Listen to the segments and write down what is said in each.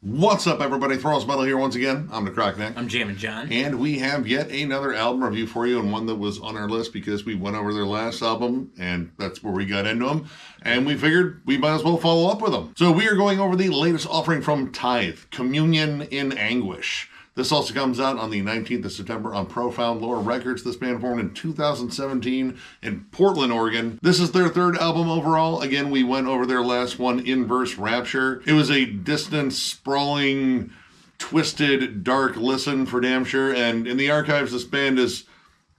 What's up, everybody? Thralls Metal here once again. I'm Necrotic. I'm Jammin John. And we have yet another album review for you, and one that was on our list because we went over their last album, and that's where we got into them. And we figured we might as well follow up with them. So we are going over the latest offering from Tithe, Communion in Anguish. This also comes out on the 19th of September on Profound Lore Records. This band formed in 2017 in Portland, Oregon. This is their third album overall. Again, we went over their last one, Inverse Rapture. It was a distant, sprawling, twisted, dark listen for damn sure. And in the archives, this band is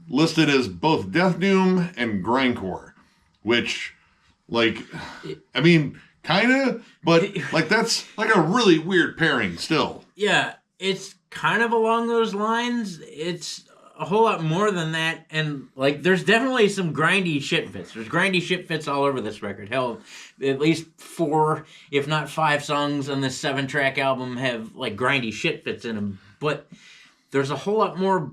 listed as both deathdoom and grindcore, which, like, I mean, kind of, but like that's like a really weird pairing still. Yeah, it's kind of along those lines. It's a whole lot more than that, and like there's definitely some grindy shit fits. There's grindy shit fits all over this record. Hell, at least 4, if not 5 songs on this 7-track album have like grindy shit fits in them, but there's a whole lot more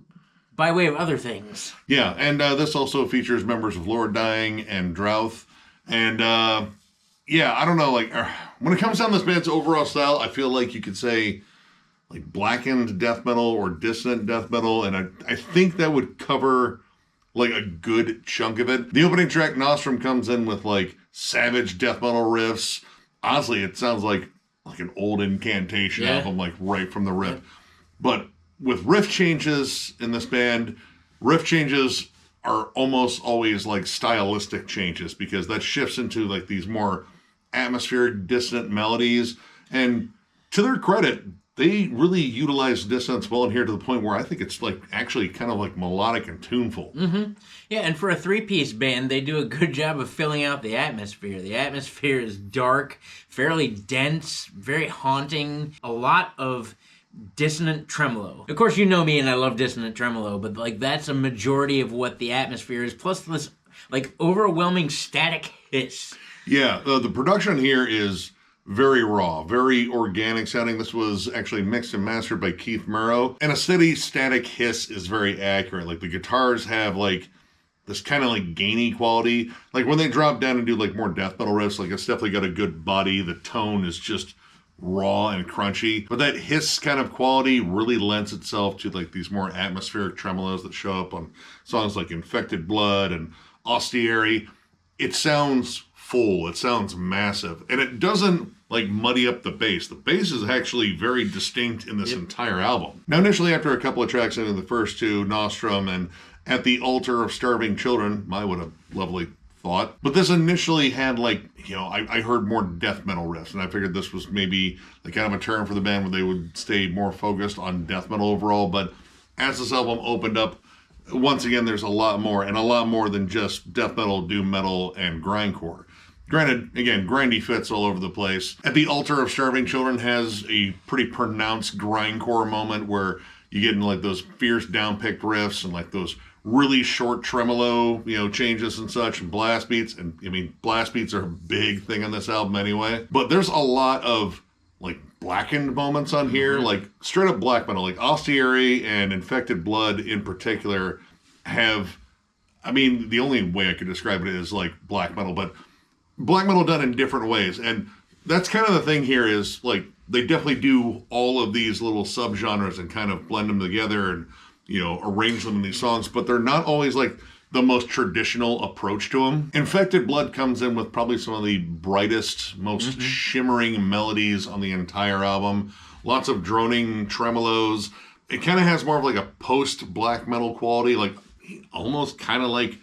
by way of other things. Yeah, and this also features members of Lord Dying and Drouth, and yeah, I don't know, like when it comes down to this band's overall style, I feel like you could say like blackened death metal or dissonant death metal, and I think that would cover like a good chunk of it. The opening track, Nostrum, comes in with like savage death metal riffs. Honestly, it sounds like an old incantation album, like right from the rip. Yeah. But with riff changes in this band, riff changes are almost always like stylistic changes, because that shifts into like these more atmospheric dissonant melodies. And to their credit, they really utilize dissonance well in here, to the point where I think it's like actually kind of like melodic and tuneful. Mm-hmm. Yeah, and for a 3-piece band, they do a good job of filling out the atmosphere. The atmosphere is dark, fairly dense, very haunting, a lot of dissonant tremolo. Of course, you know me and I love dissonant tremolo, but like that's a majority of what the atmosphere is, plus this like overwhelming static hiss. Yeah, the production here is very raw, very organic sounding. This was actually mixed and mastered by Keith Murrow. And a steady static hiss is very accurate. Like the guitars have like this kind of like gainy quality. Like when they drop down and do like more death metal riffs, like it's definitely got a good body. The tone is just raw and crunchy. But that hiss kind of quality really lends itself to like these more atmospheric tremolos that show up on songs like Infected Blood and Austieri. It sounds full, it sounds massive, and it doesn't like muddy up the bass. The bass is actually very distinct in this entire album. Now, initially, after a couple of tracks into the first two, Nostrum and At the Altar of Starving Children, what a lovely thought. But this initially had like, you know, I heard more death metal riffs, and I figured this was maybe like kind of a turn for the band where they would stay more focused on death metal overall. But as this album opened up, once again, there's a lot more, and a lot more than just death metal, doom metal, and grindcore. Granted, again, grindy fits all over the place. At the Altar of Starving Children has a pretty pronounced grindcore moment where you get into like those fierce down-picked riffs and like those really short tremolo, you know, changes and such, and blast beats. And I mean, blast beats are a big thing on this album anyway. But there's a lot of like blackened moments on here, like straight up black metal, like Austieri and Infected Blood in particular have, I mean, the only way I could describe it is like black metal, but black metal done in different ways. And that's kind of the thing here, is like they definitely do all of these little subgenres and kind of blend them together and, you know, arrange them in these songs, but they're not always like the most traditional approach to them. Infected Blood comes in with probably some of the brightest, most shimmering melodies on the entire album. Lots of droning tremolos. It kind of has more of like a post-black metal quality, like almost kind of like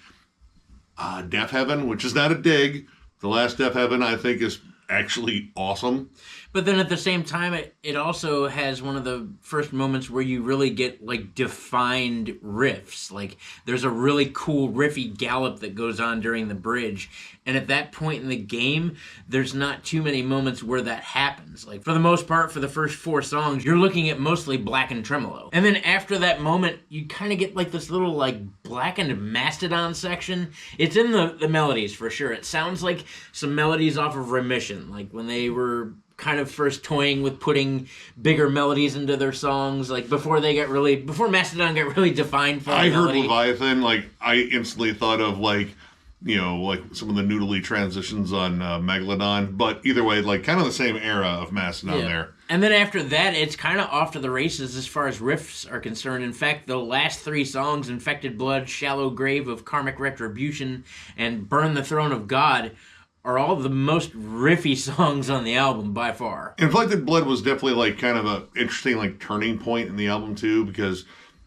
Death Heaven, which is not a dig. The last Death Heaven, I think, is actually awesome. But then at the same time, it also has one of the first moments where you really get, like, defined riffs. Like, there's a really cool riffy gallop that goes on during the bridge. And at that point in the game, there's not too many moments where that happens. Like, for the most part, for the first 4 songs, you're looking at mostly blackened tremolo. And then after that moment, you kind of get, like, this little, like, blackened mastodon section. It's in the melodies, for sure. It sounds like some melodies off of Remission, like when they were kind of first toying with putting bigger melodies into their songs, like before Mastodon got really defined for I heard Leviathan, like I instantly thought of like like some of the noodly transitions on Megalodon. But either way, like kind of the same era of Mastodon there. And then after that, it's kind of off to the races as far as riffs are concerned. In fact, the last three songs, Infected Blood, Shallow Grave of Karmic Retribution, and Burn the Throne of God, are all the most riffy songs on the album by far. Infected Blood was definitely like kind of a interesting like turning point in the album too, because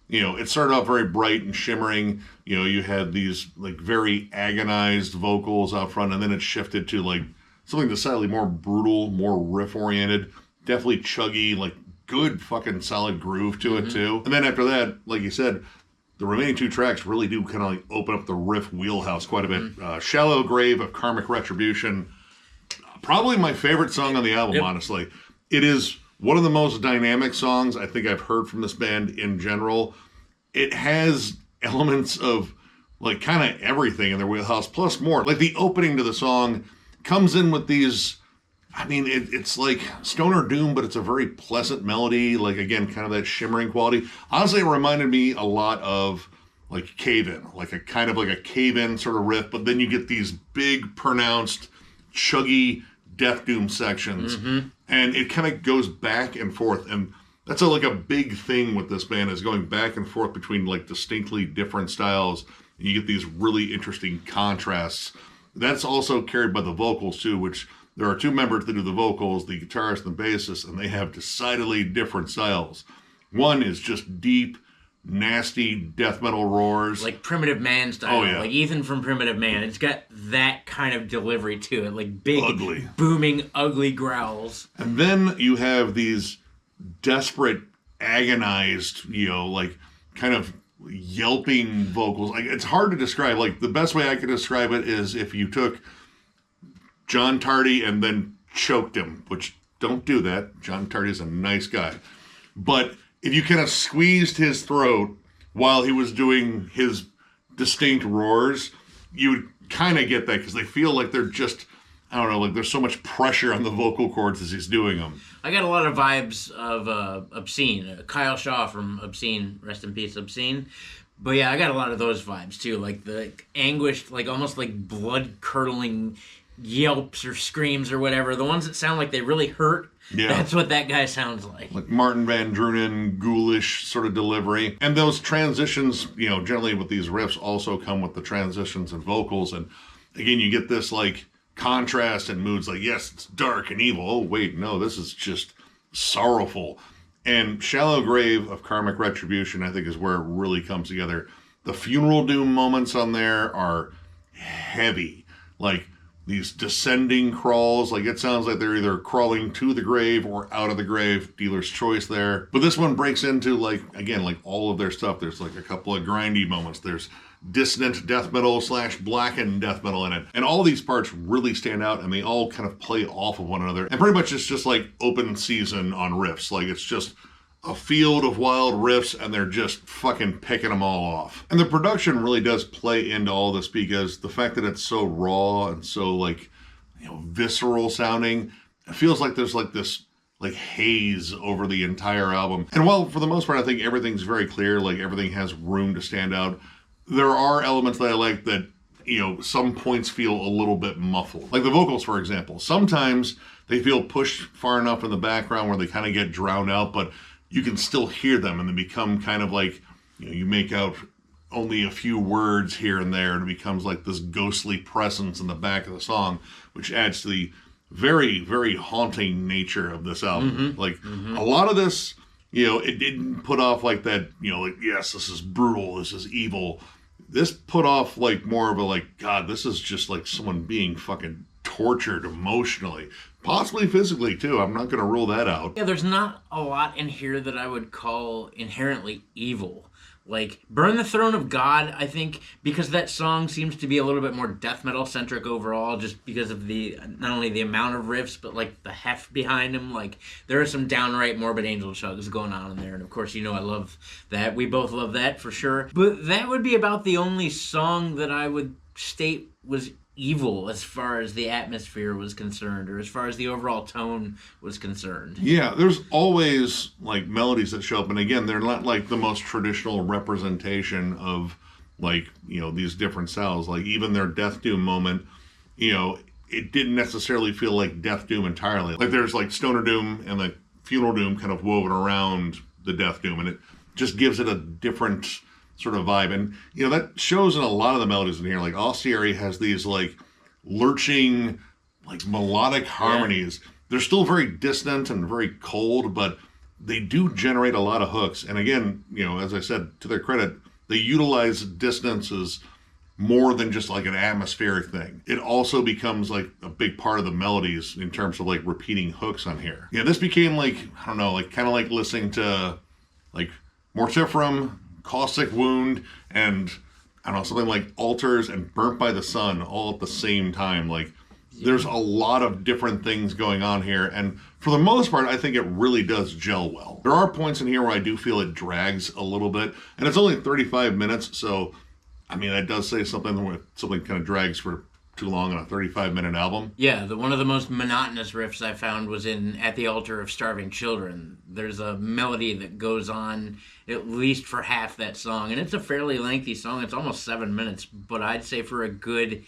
it started off very bright and shimmering. You had these like very agonized vocals out front, and then it shifted to like something decidedly more brutal, more riff oriented, definitely chuggy, like good fucking solid groove to it too. And then after that, like you said, the remaining two tracks really do kind of like open up the riff wheelhouse quite a bit. Shallow Grave of Karmic Retribution, probably my favorite song on the album, honestly. It is one of the most dynamic songs I think I've heard from this band in general. It has elements of like kind of everything in their wheelhouse, plus more. Like the opening to the song comes in with these, it's like stoner doom, but it's a very pleasant melody. Like again, kind of that shimmering quality. Honestly, it reminded me a lot of like Cave In, like a kind of like a Cave In sort of riff, but then you get these big pronounced chuggy death doom sections, and it kind of goes back and forth. And that's like a big thing with this band, is going back and forth between like distinctly different styles. And you get these really interesting contrasts. That's also carried by the vocals too, which there are two members that do the vocals, the guitarist and the bassist, and they have decidedly different styles. One is just deep, nasty death metal roars. Like Primitive Man style. Oh, yeah. Like Ethan from Primitive Man. It's got that kind of delivery to it. Like big, ugly, booming, ugly growls. And then you have these desperate, agonized, like kind of yelping vocals. Like it's hard to describe. Like the best way I could describe it is if you took John Tardy and then choked him, which don't do that. John Tardy is a nice guy. But if you kind of squeezed his throat while he was doing his distinct roars, you would kind of get that, because they feel like they're just, I don't know, like there's so much pressure on the vocal cords as he's doing them. I got a lot of vibes of Obscene. Kyle Shaw from Obscene, rest in peace, Obscene. But yeah, I got a lot of those vibes too, like the anguished, like almost like blood-curdling yelps or screams or whatever. The ones that sound like they really hurt. Yeah. That's what that guy sounds like. Like Martin Van Drunen, ghoulish sort of delivery. And those transitions, generally with these riffs also come with the transitions and vocals. And again, you get this like contrast and moods, like, yes, it's dark and evil. Oh, wait, no, this is just sorrowful. And Shallow Grave of Karmic Retribution, I think, is where it really comes together. The funeral doom moments on there are heavy. Like these descending crawls, like it sounds like they're either crawling to the grave or out of the grave, dealer's choice there. But this one breaks into like, again, like all of their stuff. There's like a couple of grindy moments. There's dissonant death metal / blackened death metal in it. And all these parts really stand out, and they all kind of play off of one another. And pretty much it's just like open season on riffs. Like it's just a field of wild riffs, and they're just fucking picking them all off. And the production really does play into all this, because the fact that it's so raw and so like, visceral sounding, it feels like there's like this like haze over the entire album. And while for the most part I think everything's very clear, like everything has room to stand out, there are elements that I like that, some points feel a little bit muffled. Like the vocals, for example. Sometimes they feel pushed far enough in the background where they kind of get drowned out, but you can still hear them, and they become kind of like, you make out only a few words here and there, and it becomes like this ghostly presence in the back of the song, which adds to the very, very haunting nature of this album. A lot of this, it didn't put off like that, like, yes, this is brutal, this is evil. This put off like more of a like, God, this is just like someone being fucking tortured emotionally. Possibly physically, too. I'm not going to rule that out. Yeah, there's not a lot in here that I would call inherently evil. Like, Burn the Throne of God, I think, because that song seems to be a little bit more death metal-centric overall, just because of the, not only the amount of riffs, but, like, the heft behind them. Like, there are some downright Morbid Angel chugs going on in there, and of course, I love that. We both love that, for sure. But that would be about the only song that I would state was evil as far as the atmosphere was concerned, or as far as the overall tone was concerned. Yeah, there's always like melodies that show up, and again, they're not like the most traditional representation of like, these different cells. Like, even their Death Doom moment, it didn't necessarily feel like Death Doom entirely. Like, there's like Stoner Doom and like Funeral Doom kind of woven around the Death Doom, and it just gives it a different sort of vibe. And, that shows in a lot of the melodies in here. Like, Ostiary has these like lurching, like melodic harmonies. Yeah. They're still very dissonant and very cold, but they do generate a lot of hooks. And again, as I said, to their credit, they utilize dissonances more than just like an atmospheric thing. It also becomes like a big part of the melodies in terms of like repeating hooks on here. Yeah, this became like, I don't know, like kind of like listening to like Mortiferum, Caustic Wound, and I don't know, something like Altars and Burnt by the Sun all at the same time. Like, there's a lot of different things going on here, and for the most part, I think it really does gel well. There are points in here where I do feel it drags a little bit, and it's only 35 minutes, so, I mean, that does say something when something kind of drags for too long on a 35-minute album. Yeah, one of the most monotonous riffs I found was in At the Altar of Starving Children. There's a melody that goes on at least for half that song, and it's a fairly lengthy song. It's almost 7 minutes, but I'd say for a good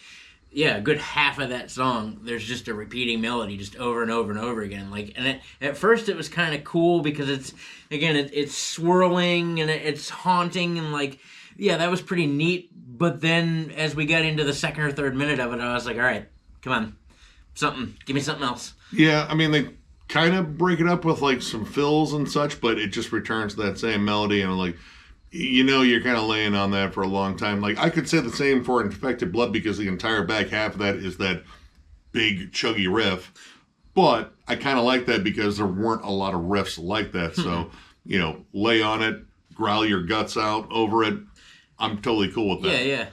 half of that song, there's just a repeating melody just over and over and over again. Like, and at first it was kind of cool because it's swirling and it's haunting and like, yeah, that was pretty neat. But then as we got into the second or third minute of it, I was like, all right, come on, give me something else. Yeah, I mean, they kind of break it up with like some fills and such, but it just returns to that same melody, and like, you're kind of laying on that for a long time. Like, I could say the same for Infected Blood because the entire back half of that is that big chuggy riff. But I kind of like that because there weren't a lot of riffs like that. So, lay on it, growl your guts out over it. I'm totally cool with that. Yeah.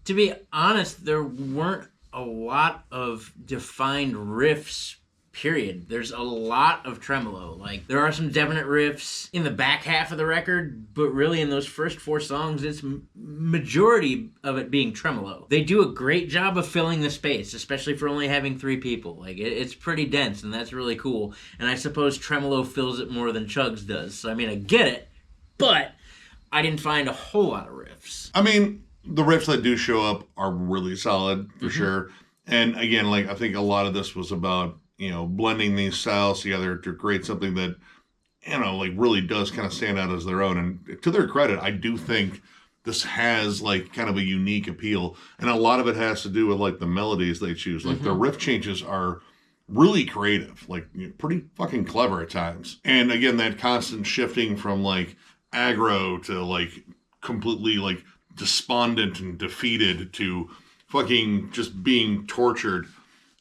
To be honest, there weren't a lot of defined riffs, period. There's a lot of tremolo. Like, there are some definite riffs in the back half of the record, but really in those first 4 songs, it's majority of it being tremolo. They do a great job of filling the space, especially for only having 3 people. Like, it's pretty dense, and that's really cool. And I suppose tremolo fills it more than Chugs does. So, I mean, I get it, but I didn't find a whole lot of riffs. I mean, the riffs that do show up are really solid, for sure. And again, like, I think a lot of this was about blending these styles together to create something that, like really does kind of stand out as their own. And to their credit, I do think this has like kind of a unique appeal. And a lot of it has to do with like the melodies they choose. Like, the riff changes are really creative, like pretty fucking clever at times. And again, that constant shifting from like aggro to like completely like despondent and defeated to fucking just being tortured.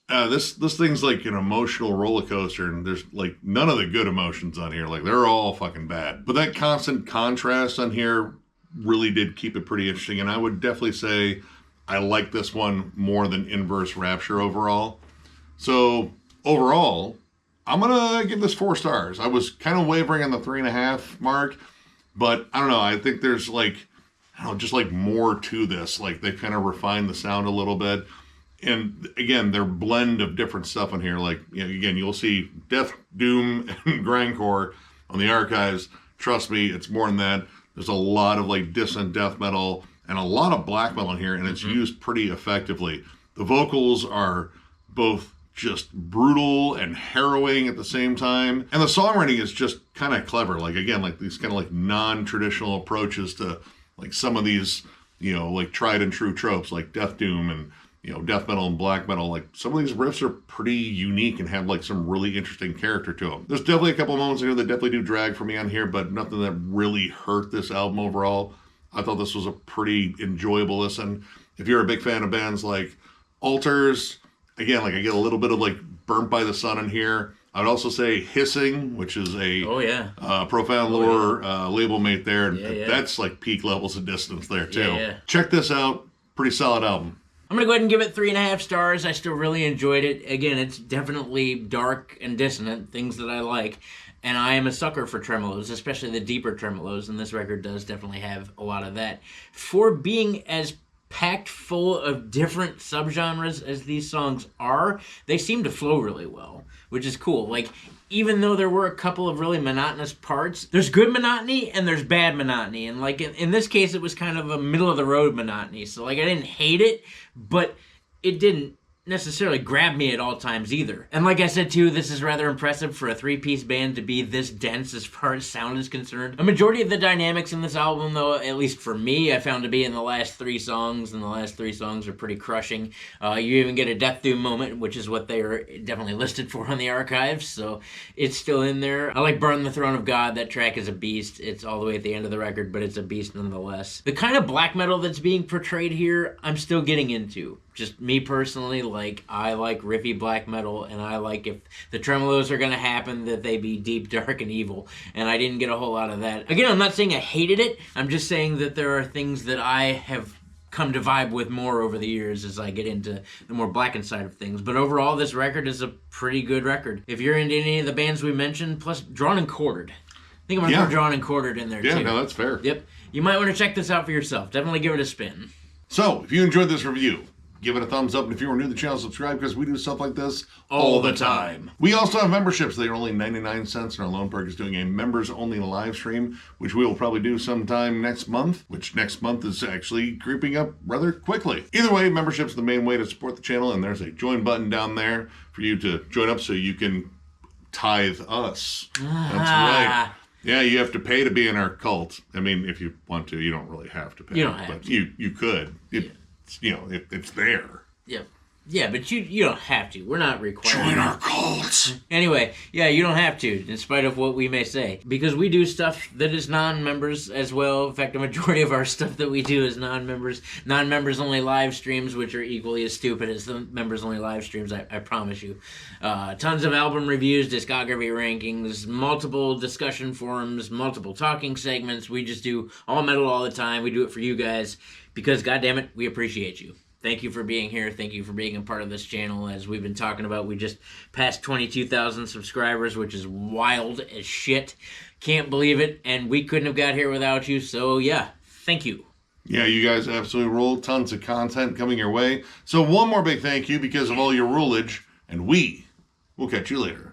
This thing's like an emotional roller coaster, and there's like none of the good emotions on here. Like, they're all fucking bad. But that constant contrast on here really did keep it pretty interesting, and I would definitely say I like this one more than Inverse Rapture overall. So overall, I'm gonna give this 4 stars. I was kind of wavering on the 3.5 mark, but I don't know. I think there's like, just like more to this. Like, they kind of refined the sound a little bit. And again, their blend of different stuff in here, like, again, you'll see Death, Doom, and Grindcore on the archives. Trust me, it's more than that. There's a lot of like dissonant death metal and a lot of black metal in here, and it's used pretty effectively. The vocals are both just brutal and harrowing at the same time, and the songwriting is just kind of clever. Like, again, like these kind of like non-traditional approaches to like some of these, like tried and true tropes, like Death Doom and death metal and black metal. Like, some of these riffs are pretty unique and have like some really interesting character to them. There's definitely a couple moments in here that definitely do drag for me on here, but nothing that really hurt this album overall. I thought this was a pretty enjoyable listen. If you're a big fan of bands like Altars, again, like I get a little bit of like Burnt by the Sun in here. I'd also say Hissing, which is a Profound Lore label mate there. That's like peak levels of distance there too. Check this out. Pretty solid album. I'm going to go ahead and give it 3.5 stars. I still really enjoyed it. Again, it's definitely dark and dissonant, things that I like. And I am a sucker for tremolos, especially the deeper tremolos, and this record does definitely have a lot of that. For being as packed full of different subgenres as these songs are, they seem to flow really well, which is cool. Like, even though there were a couple of really monotonous parts, there's good monotony and there's bad monotony. And like in this case, it was kind of a middle of the road monotony. So like I didn't hate it, but it didn't necessarily grab me at all times either. And like I said too, this is rather impressive for a three-piece band to be this dense as far as sound is concerned. A majority of the dynamics in this album, though, at least for me, I found to be in the last three songs, and the last three songs are pretty crushing. You even get a deathdoom moment, which is what they are definitely listed for on the archives, so it's still in there. I like Burn the Throne of God. That track is a beast. It's all the way at the end of the record, but it's a beast nonetheless. The kind of black metal that's being portrayed here, I'm still getting into. Just me personally, like, I like riffy black metal, and I like if the tremolos are gonna happen, that they be deep, dark, and evil, and I didn't get a whole lot of that. Again, I'm not saying I hated it, I'm just saying that there are things that I have come to vibe with more over the years as I get into the more blackened side of things. But overall, this record is a pretty good record. If you're into any of the bands we mentioned, plus Drawn and Quartered. I think I'm gonna put Drawn and Quartered in there, too. Yeah, no, that's fair. Yep. You might want to check this out for yourself. Definitely give it a spin. So, if you enjoyed this review, give it a thumbs up, and if you are new to the channel, subscribe, because we do stuff like this all the time. We also have memberships. They are only 99 cents, and our Lone Perk is doing a members-only live stream, which we will probably do sometime next month, which next month is actually creeping up rather quickly. Either way, membership's the main way to support the channel, and there's a join button down there for you to join up so you can tithe us. That's right. Yeah, you have to pay to be in our cult. I mean, if you want to, you don't really have to pay. You don't have but to. You could. It's there. Yep. Yeah, but you don't have to. We're not required. Join our cult. Anyway, yeah, you don't have to, in spite of what we may say. Because we do stuff that is non-members as well. In fact, a majority of our stuff that we do is non-members. Non-members only live streams, which are equally as stupid as the members only live streams, I promise you. Tons of album reviews, discography rankings, multiple discussion forums, multiple talking segments. We just do all metal all the time. We do it for you guys because, goddammit, we appreciate you. Thank you for being here. Thank you for being a part of this channel. As we've been talking about, we just passed 22,000 subscribers, which is wild as shit. Can't believe it, and we couldn't have got here without you, so yeah, thank you. Yeah, you guys absolutely rule. Tons of content coming your way. So one more big thank you because of all your rulage, and we will catch you later.